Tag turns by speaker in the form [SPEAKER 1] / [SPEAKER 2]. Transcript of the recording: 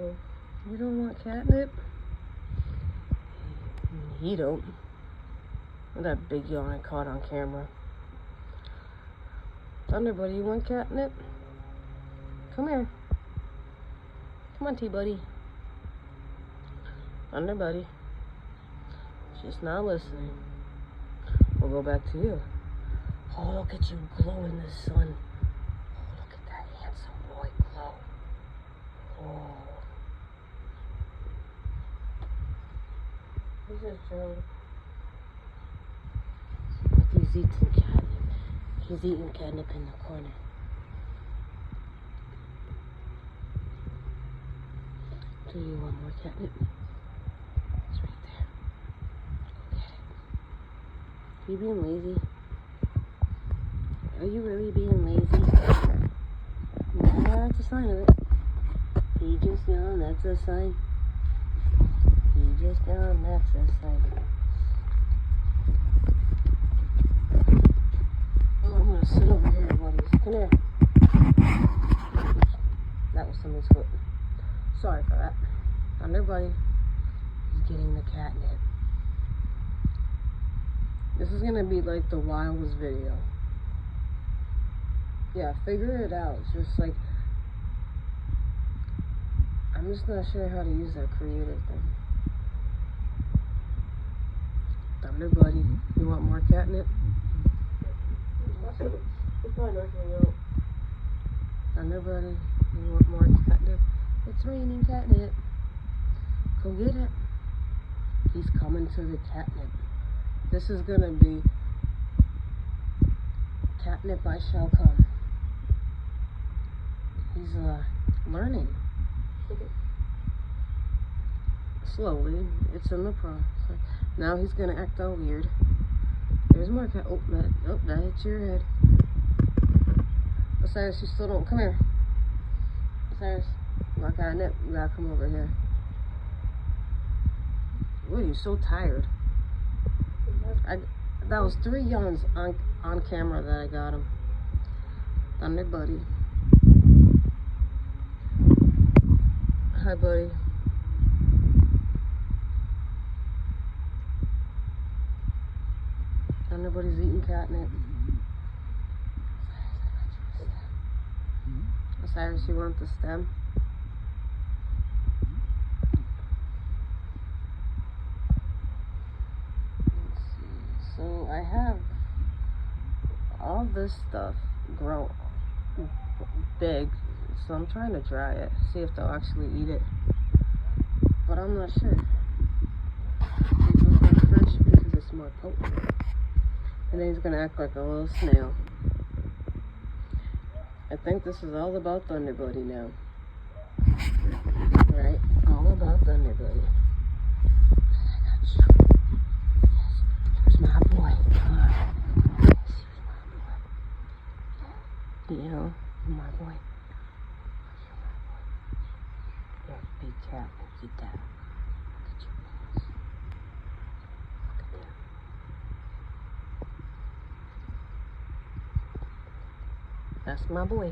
[SPEAKER 1] You don't want catnip? He don't. That big yawn I caught on camera. Thunder buddy, you want catnip? Come here. Come on, T-buddy. Thunder buddy. Just not listening. We'll go back to you. Oh, look at you glow in the sun. Oh, look at that handsome boy glow. Oh. Who's this, Joe? Look, he's eating catnip. He's eating catnip in the corner. Do you want more catnip? It's right there. Go get it. Are you being lazy? Are you really being lazy? Yeah, that's a sign of it. He just yawned, that's a sign. He just yawned, that's a sign. Oh, I'm gonna sit over here, buddies. Come here. That was somebody's foot. Sorry for that. Thunder buddy is getting the catnip. This is gonna be like the wildest video. Yeah, figure it out. It's just like, I'm just not sure how to use that creative thing. Thunder buddy, you want more catnip? It's probably nothing else. Thunder buddy, you want more catnip? It's raining catnip. Go get it. He's coming to the catnip. This is gonna be catnip I shall come. He's learning. Slowly. It's in the process. Now he's gonna act all weird. There's more cat. Oh, that hit your head. Osiris, you still don't. Come here. Osiris, more catnip. You gotta come over here. Ooh, you're so tired. That was 3 yawns on camera that I got him. Thunder buddy. Hi, buddy. Thunder buddy's eating catnip. Osiris, you want the stem? Let's see. So I have all this stuff grow big, so I'm trying to dry it, see if they'll actually eat it, but I'm not sure. It's looking fresh because it's more potent. And then he's gonna act like a little snail. I think this is all about Thunder Buddy now. Right? All about Thunder Buddy. I got you. Yes, here's my boy. Yes, here's my boy. You know, my boy. You're a big cat. Look at that. Look at your paws. Look at that. That's my boy.